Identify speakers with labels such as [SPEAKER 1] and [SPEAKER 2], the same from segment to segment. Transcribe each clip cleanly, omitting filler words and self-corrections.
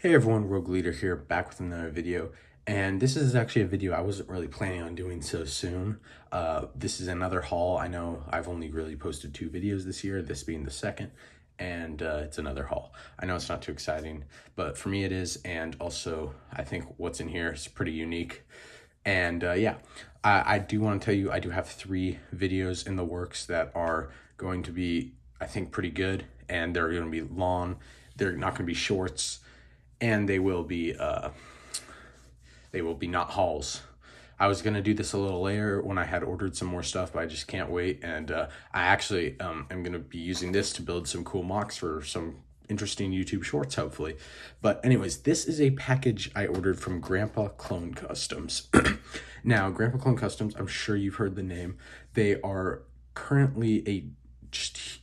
[SPEAKER 1] Hey everyone, Rogue Leader here, back with another video. And this is actually a video I wasn't really planning on doing so soon. This is another haul. I know I've only really posted 2 videos this year, this being the second, and it's another haul. I know it's not too exciting, but for me it is, and also I think what's in here is pretty unique. And yeah, I do want to tell you, I do have 3 videos in the works that are going to be, I think, pretty good, and they're going to be long. They're not going to be shorts, and they will be not hauls. I was gonna do this a little later when I had ordered some more stuff, but I just can't wait. And I actually am gonna be using this to build some cool mocks for some interesting YouTube shorts, hopefully. But anyways, this is a package I ordered from Grandpa Clone Customs. Now, Grandpa Clone Customs, I'm sure you've heard the name. They are currently a just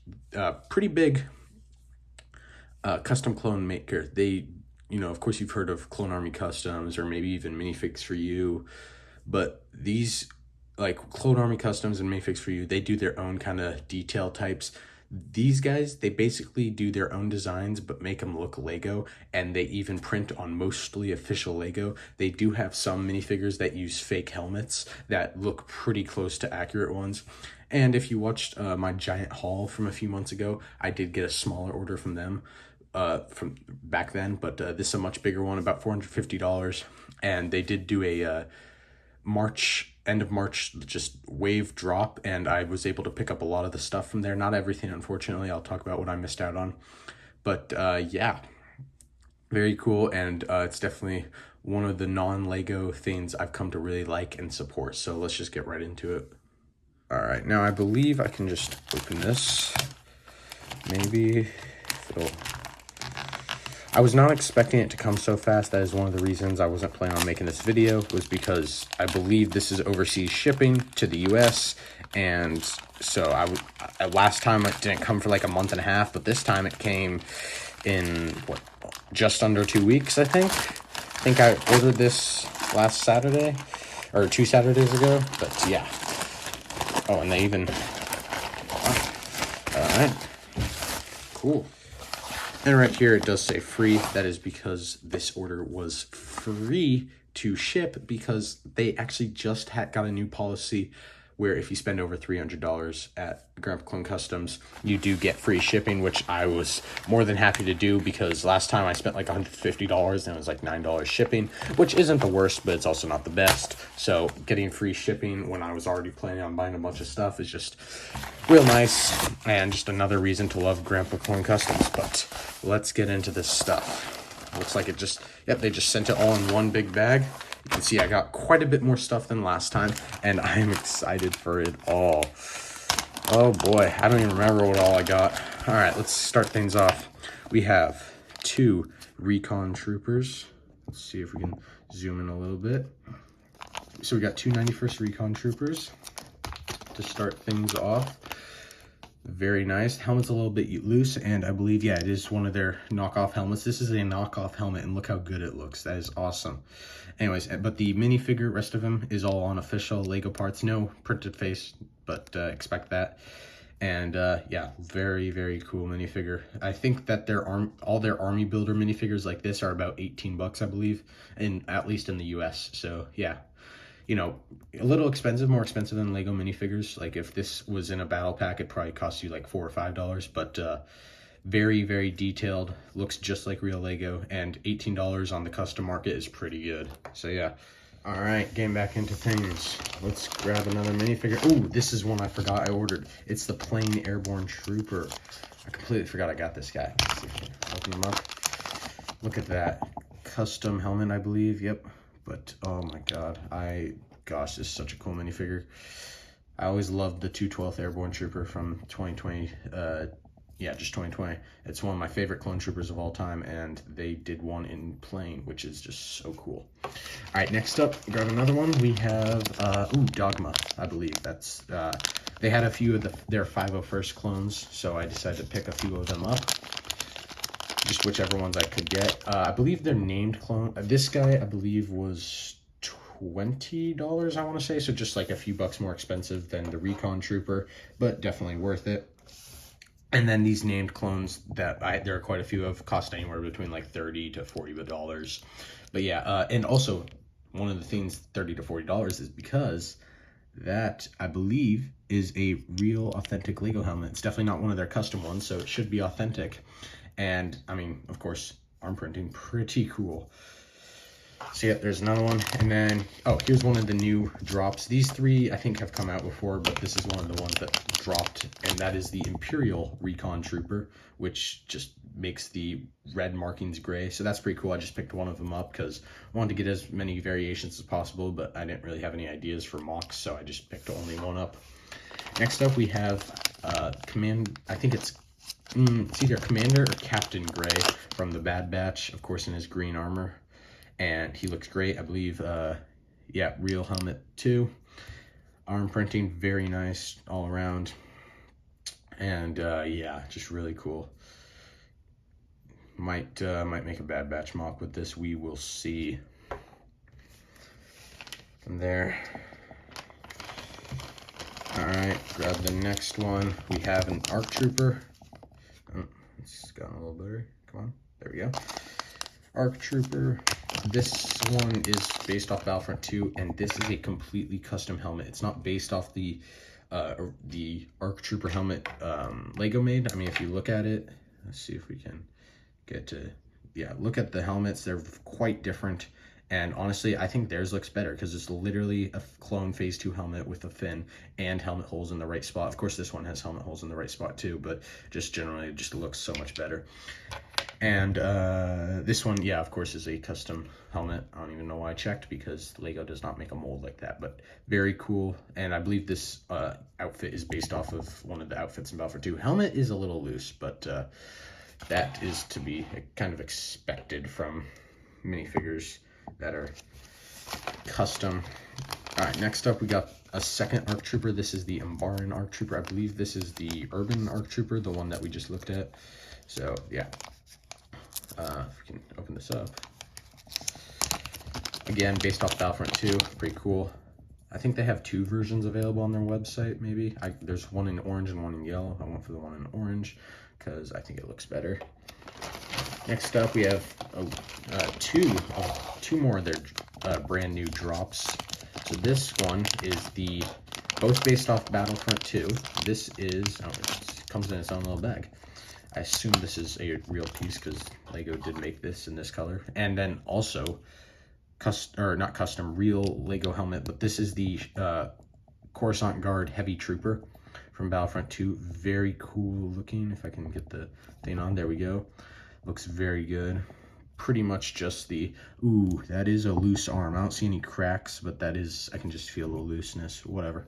[SPEAKER 1] pretty big custom clone maker. They, you know, of course you've heard of Clone Army Customs or maybe even Minifigures for You, but these, like Clone Army Customs and Minifigures for You, they do their own kind of detail types. These guys, they basically do their own designs but make them look Lego, and they even print on mostly official Lego. They do have some minifigures that use fake helmets that look pretty close to accurate ones. And if you watched my giant haul from a few months ago, I did get a smaller order from them from back then, but this is a much bigger one, about $450. And they did do a end of March, just wave drop, and I was able to pick up a lot of the stuff from there. Not everything, unfortunately. I'll talk about what I missed out on, but yeah, very cool. And it's definitely one of the non-Lego things I've come to really like and support. So let's just get right into it. All right, now I believe I can just open this. Maybe if it'll... I was not expecting it to come so fast. That is one of the reasons I wasn't planning on making this video, was because I believe this is overseas shipping to the US. And so last time it didn't come for like a month and a half, but this time it came in what, just under 2 weeks, I think. I think I ordered this last Saturday or 2 Saturdays ago, but yeah. Oh, and they even, all right, cool. And right here, it does say free. That is because this order was free to ship, because they actually just got a new policy where if you spend over $300 at Grandpa Clone Customs, you do get free shipping, which I was more than happy to do, because last time I spent like $150 and it was like $9 shipping, which isn't the worst, but it's also not the best. So getting free shipping when I was already planning on buying a bunch of stuff is just real nice, and just another reason to love Grandpa Clone Customs. But let's get into this stuff. Looks like it just, yep, they just sent it all in one big bag. You can see I got quite a bit more stuff than last time, and I am excited for it all. Oh boy, I don't even remember what all I got. All right, let's start things off. We have 2 Recon Troopers. Let's see if we can zoom in a little bit. So we got 2 91st Recon Troopers to start things off. Very nice. Helmet's a little bit loose, and I believe, yeah, it is one of their knockoff helmets. This is a knockoff helmet, and look how good it looks. That is awesome. Anyways, but the minifigure, rest of him, is all on official Lego parts. No printed face, but expect that. And yeah, very, very cool minifigure. I think that all their army builder minifigures like this are about 18 bucks, I believe, at least in the US. So yeah, you know, a little expensive, more expensive than Lego minifigures. Like if this was in a battle pack, it probably cost you like $4 or $5, but very, very detailed, looks just like real Lego, and $18 on the custom market is pretty good. So yeah. All right, getting back into things. Let's grab another minifigure. Ooh, this is one I forgot I ordered. It's the plain Airborne Trooper. I completely forgot I got this guy. Let's see if I can open him up. Look at that. Custom helmet, I believe. Yep. But oh my god, gosh, this is such a cool minifigure. I always loved the 212th Airborne Trooper from 2020. Yeah, just 2020. It's one of my favorite clone troopers of all time, and they did one in plain, which is just so cool. All right, next up, grab another one. We have Dogma, I believe. That's they had a few of their 501st clones, so I decided to pick a few of them up. Just whichever ones I could get. I believe they're named clone. This guy, I believe, was $20, I want to say, so just like a few bucks more expensive than the Recon Trooper, but definitely worth it. And then these named clones that there are quite a few of, cost anywhere between like $30 to $40. But yeah, and also one of the things $30 to $40 is because that, I believe, is a real authentic Lego helmet. It's definitely not one of their custom ones, so it should be authentic. And I mean, of course, arm printing, pretty cool. So yeah, there's another one. And then, oh, here's one of the new drops. These three, I think, have come out before, but this is one of the ones that dropped, and that is the Imperial Recon Trooper, which just makes the red markings gray. So that's pretty cool. I just picked one of them up because I wanted to get as many variations as possible, but I didn't really have any ideas for mocks, so I just picked only one up. Next up, we have I think it's either Commander or Captain Gray from the Bad Batch, of course, in his green armor. And he looks great, I believe. Yeah, real helmet too. Arm printing, very nice all around. And yeah, just really cool. Might make a Bad Batch mock with this. We will see. From there. All right, grab the next one. We have an ARC Trooper. Oh, it's gotten a little blurry. Come on, there we go. ARC Trooper. This one is based off Battlefront 2, and this is a completely custom helmet. It's not based off the ARC Trooper helmet Lego made. I mean, if you look at it, let's see if we can get to, yeah, look at the helmets. They're quite different, and honestly, I think theirs looks better because it's literally a clone Phase 2 helmet with a fin and helmet holes in the right spot. Of course, this one has helmet holes in the right spot too, but just generally, it just looks so much better. And this one, yeah, of course, is a custom helmet. I don't even know why I checked because Lego does not make a mold like that, but very cool. And I believe this outfit is based off of one of the outfits in Battlefront 2. Helmet is a little loose, but that is to be kind of expected from minifigures that are custom. All right, next up, we got a second ARC Trooper. This is the Umbaran ARC Trooper. I believe this is the Urban ARC Trooper, the one that we just looked at. So, yeah. If we can open this up. Again, based off Battlefront 2, pretty cool. I think they have two versions available on their website, maybe. There's one in orange and one in yellow. I went for the one in orange because I think it looks better. Next up, we have two more of their brand new drops. So this one is both based off Battlefront 2. This is, oh, it comes in its own little bag. I assume this is a real piece because Lego did make this in this color. And then also, not custom, real Lego helmet, but this is the Coruscant Guard Heavy Trooper from Battlefront 2. Very cool looking. If I can get the thing on, there we go. Looks very good. Pretty much just ooh, that is a loose arm. I don't see any cracks, but that is, I can just feel the looseness, whatever.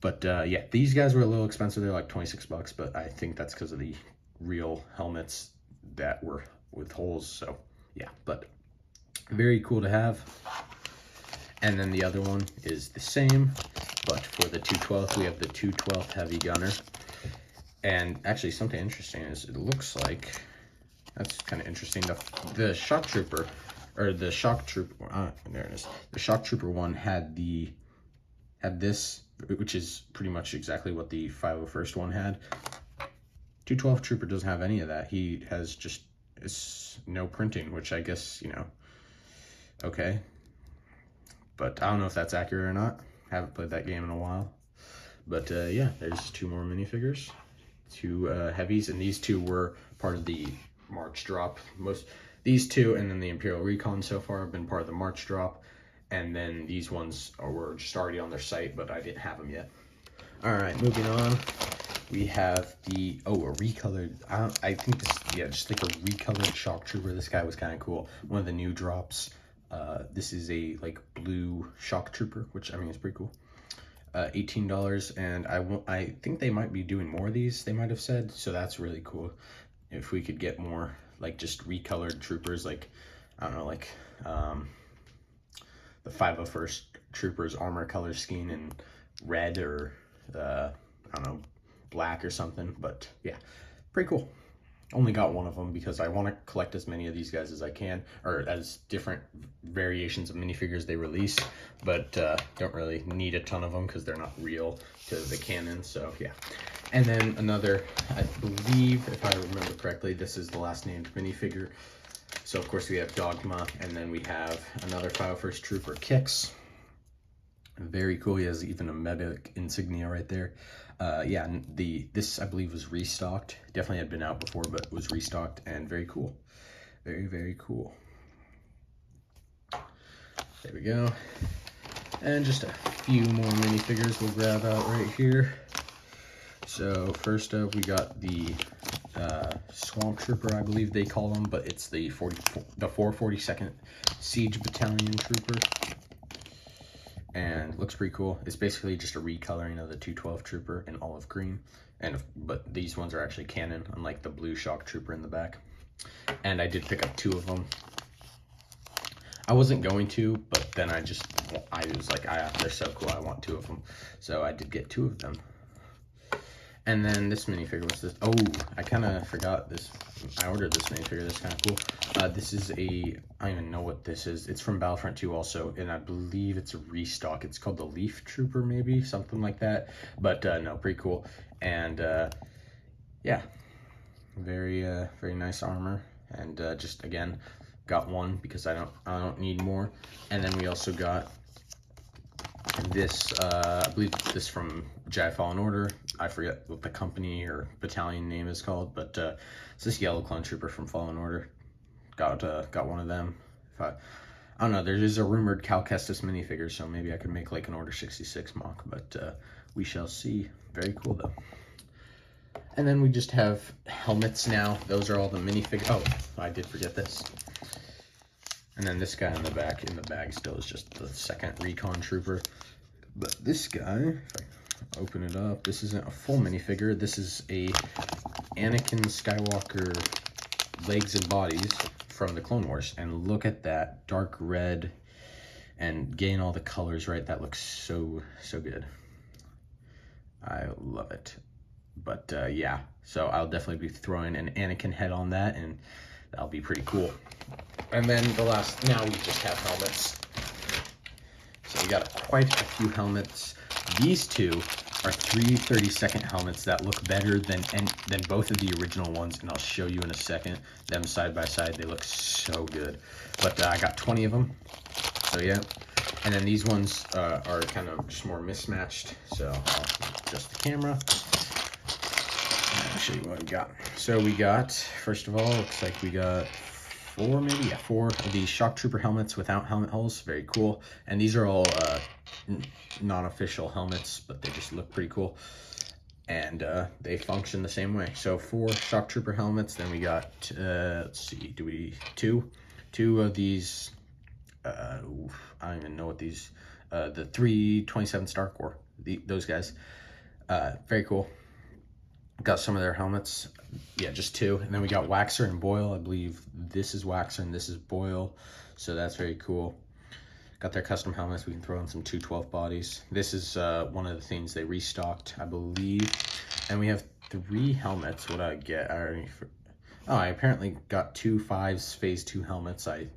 [SPEAKER 1] But yeah, these guys were a little expensive. They're like 26 bucks, but I think that's because of the real helmets that were with holes. So yeah, but very cool to have. And then the other one is the same, but for the 212th, we have the 212th Heavy Gunner. And actually, something interesting is it looks like, that's kind of interesting, the Shock Trooper, or the Shock Trooper, there it is. The Shock Trooper one had this, which is pretty much exactly what the 501st one had. 212 Trooper doesn't have any of that. He has just no printing, which I guess, you know, okay. But I don't know if that's accurate or not. Haven't played that game in a while. But yeah, there's two more minifigures, two heavies, and these two were part of the March drop. These two and then the Imperial Recon so far have been part of the March drop. And then these ones were just already on their site, but I didn't have them yet. All right, moving on. We have a recolored, I think this, yeah, just like a recolored Shock Trooper. This guy was kind of cool. One of the new drops. This is a like blue Shock Trooper, which I mean is pretty cool. $18, and I think they might be doing more of these, they might have said, so that's really cool. If we could get more like just recolored troopers, like, I don't know, like the 501st Troopers armor color scheme in red or I don't know, black or something. But yeah, pretty cool. Only got one of them because I want to collect as many of these guys as I can, or as different variations of minifigures they release, but don't really need a ton of them because they're not real to the canon, so yeah. And then another, I believe, if I remember correctly, this is the last named minifigure. So of course we have Dogma, and then we have another 501st Trooper Kix. Very cool. He has even a medic insignia right there. Yeah, this I believe was restocked. Definitely had been out before, but was restocked, and very cool. Very, very cool. There we go. And just a few more minifigures we'll grab out right here. So first up, we got the Swamp Trooper, I believe they call them, but it's the 442nd Siege Battalion Trooper. And looks pretty cool. It's basically just a recoloring of the 212 Trooper in olive green, but these ones are actually canon, unlike the blue Shock Trooper in the back. And I did pick up 2 of them. I wasn't going to, but then I was like, they're so cool, I want 2 of them. So I did get 2 of them. And then this minifigure was this. Oh, I kind of forgot this. I ordered this minifigure. That's kind of cool. This is I don't even know what this is. It's from Battlefront 2 also, and I believe it's a restock. It's called the Leaf Trooper, maybe something like that. But no, pretty cool. And yeah, very very nice armor. And just again, got 1 because I don't need more. And then we also got this, I believe this from Jedi Fallen Order. I forget what the company or battalion name is called, but it's this yellow clone trooper from Fallen Order. Got one of them. I don't know, there is a rumored Cal Kestis minifigure, so maybe I could make like an Order 66 mock, but we shall see. Very cool though. And then we just have helmets now. Those are all the minifigures. Oh, I did forget this. And then this guy in the bag still is just the 2nd Recon Trooper. But this guy, if I open it up, this isn't a full minifigure. This is a Anakin Skywalker legs and bodies from the Clone Wars. And look at that dark red and getting all the colors right. That looks so, so good. I love it. But yeah, so I'll definitely be throwing an Anakin head on that, and that'll be pretty cool. And then now we just have helmets. So we got quite a few helmets. These 2 are 332nd helmets that look better than both of the original ones, and I'll show you in a second. Them side by side, they look so good. But I got 20 of them, so yeah. And then these ones are kind of just more mismatched, so I'll adjust the camera. I'll show you what we got. So we got, first of all, looks like we got 4 of these Shock Trooper helmets without helmet holes. Very cool. And these are all non-official helmets, but they just look pretty cool. And they function the same way. So 4 Shock Trooper helmets. Then we got, let's see, two of these, I don't even know what these, the 327 Star Corps, those guys. Very cool. Got some of their helmets. Yeah, just 2. And then we got Waxer and Boyle. I believe this is Waxer and this is Boyle. So that's very cool. Got their custom helmets. We can throw in some 212 bodies. This is one of the things they restocked, I believe. And we have 3 helmets. What did I get? I apparently got 2 5s Phase 2 helmets. I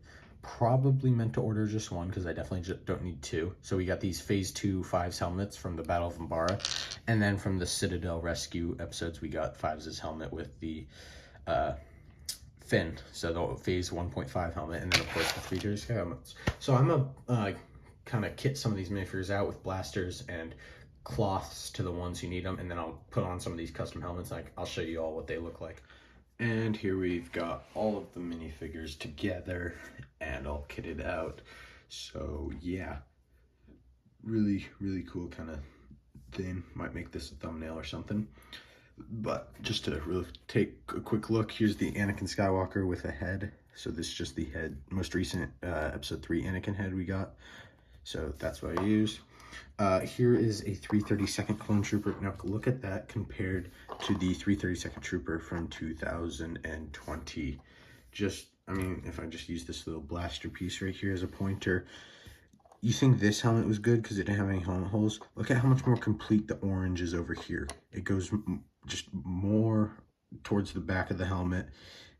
[SPEAKER 1] probably meant to order just 1 because I definitely don't need 2. So we got these Phase 2 5s helmets from the Battle of Umbara. And then from the Citadel Rescue episodes, we got 5's helmet with the fin. So the Phase 1.5 helmet, and then of course the 330 helmets. So I'm gonna kind of kit some of these minifigures out with blasters and cloths to the ones who need them, and then I'll put on some of these custom helmets. I'll show you all what they look like. And here we've got all of the minifigures together, and all kitted out. So yeah, really, really cool kind of thing. Might make this a thumbnail or something. But just to really take a quick look, here's the Anakin Skywalker with a head. So this is just the head, most recent episode 3 Anakin head we got. So that's what I use. Here is a 332nd Clone Trooper. Now look at that compared to the 332nd Trooper from 2020. I mean, if I just use this little blaster piece right here as a pointer, you think this helmet was good because it didn't have any helmet holes? Look at how much more complete the orange is over here. It goes just more towards the back of the helmet.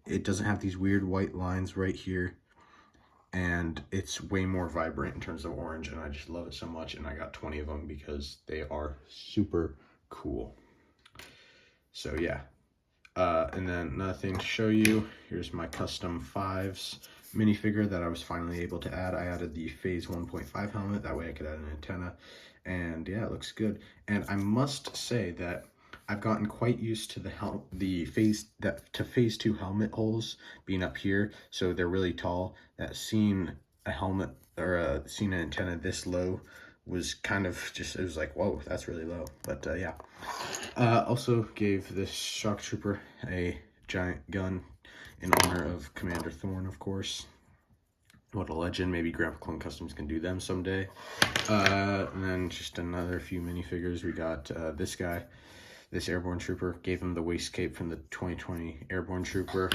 [SPEAKER 1] It doesn't have these weird white lines right here, and it's way more vibrant in terms of orange, and I just love it so much, and I got 20 of them because they are super cool. So yeah, and then another thing to show you, here's my custom 5s minifigure that I was finally able to add. I added the Phase 1.5 helmet, that way I could add an antenna, and yeah, it looks good. And I must say that I've gotten quite used to the phase 2 helmet holes being up here, so they're really tall. That seeing a helmet or seeing an antenna this low was kind of just, it was like, whoa, that's really low. But yeah, also gave this shock trooper a giant gun in honor of Commander Thorne, of course. What a legend. Maybe Grandpa Clone Customs can do them someday. And then just another few minifigures. We got this guy, this Airborne Trooper. Gave him the waist cape from the 2020 Airborne Trooper.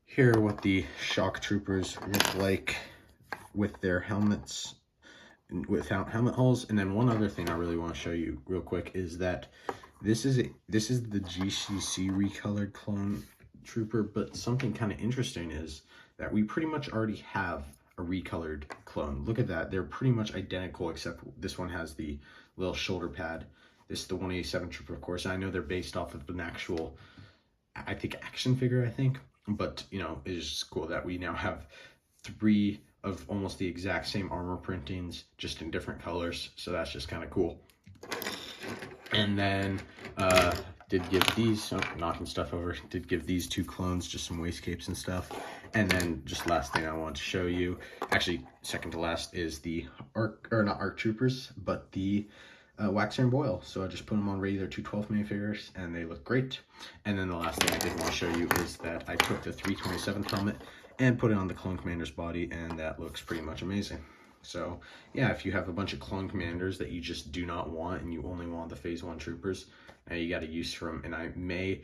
[SPEAKER 1] Here are what the shock troopers look like with their helmets, without helmet holes. And then one other thing I really want to show you real quick is that this is the G.C.C recolored clone trooper, but something kind of interesting is that we pretty much already have a recolored clone. Look at that. They're pretty much identical, except this one has the little shoulder pad. This is the 187 Trooper, of course. I know they're based off of an actual, I think, action figure, but, you know, it's just cool that we now have 3 of almost the exact same armor printings, just in different colors. So that's just kind of cool. And then did give these, knocking stuff over, did give these 2 clones just some waist capes and stuff. And then just last thing I want to show you, actually second to last, is the not ARC Troopers, but the wax iron boil. So I just put them on regular 212 minifigures and they look great. And then the last thing I did want to show you is that I took the 327th helmet and put it on the Clone Commander's body, and that looks pretty much amazing. So yeah, if you have a bunch of Clone Commanders that you just do not want and you only want the Phase 1 Troopers, you got to use from, and I may,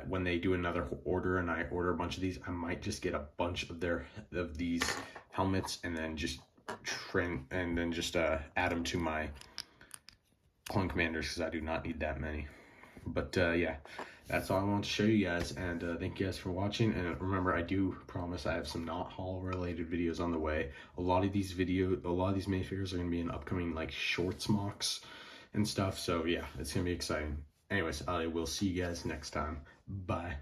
[SPEAKER 1] when they do another order and I order a bunch of these, I might just get a bunch of these helmets and then just add them to my Clone Commanders, because I do not need that many. But yeah, that's all I want to show you guys, and thank you guys for watching. And remember, I do promise I have some not haul related videos on the way. A lot of these minifigures are going to be in upcoming like shorts mocks and stuff, so yeah, it's going to be exciting. Anyways, I will see you guys next time. Bye.